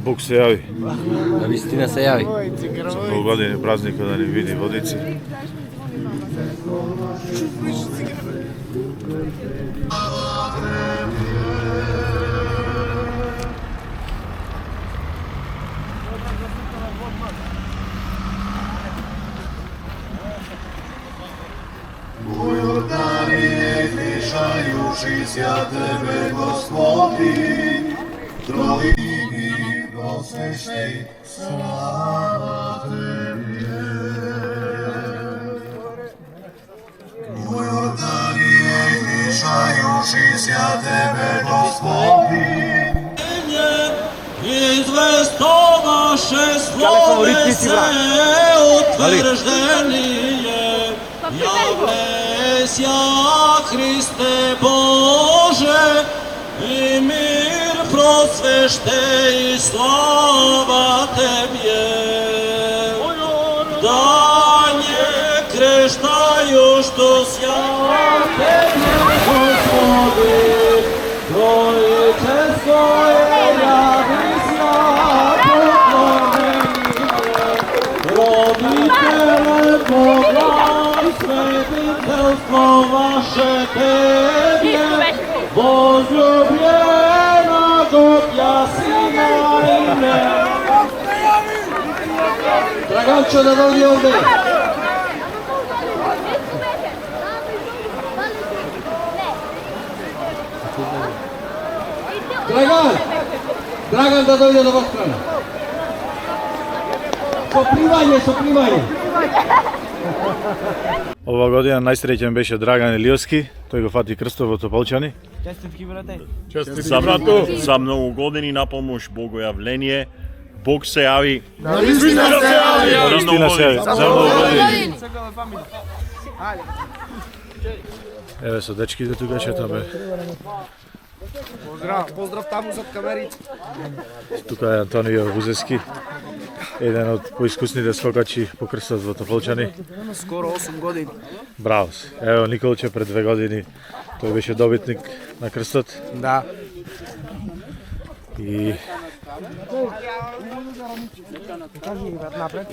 Bog se javi. Da istina se javi. Za pol godine praznika da ne vidi vodici. U Jordanije mišajući sja Tebe, Gospodi, Trojini prosvešnej, slava Tebi. U Jordanije mišajući sja Tebe, Gospodi, Izvestovaše slove se utvrženije, javlesja Hriste Bože, i mir prosvešte i slava Tebje. Danje kreštaju što sja Tebje, Gospodi, Trojice svoje javi roditele Boga i svetiteljstvo vaše Tebje, возлюблена Godja Sina ime. Dragančo da dođi ovdje. Dragan da dođe do Vostrana. Soplivanje. Ova godina najsrećen beše Dragan Iliovski, тој го фати крстов во Тополчани. Čestitki, brate. За брато, за многу години на помош, Богојавление, Бог се јави. Вистина се јави! Истина се јави, за многу години. Еве со дечките тука шетаме. Pozdrav tamo zad kamerice. Тука е Антонио Бузески, еден од поискусните скокачи по крстот во Тополчани. Skoro 8 godina. Браво си. Ево Николче пред 2 години, тој беше добитник на крстот. Da. И Kaži, napred.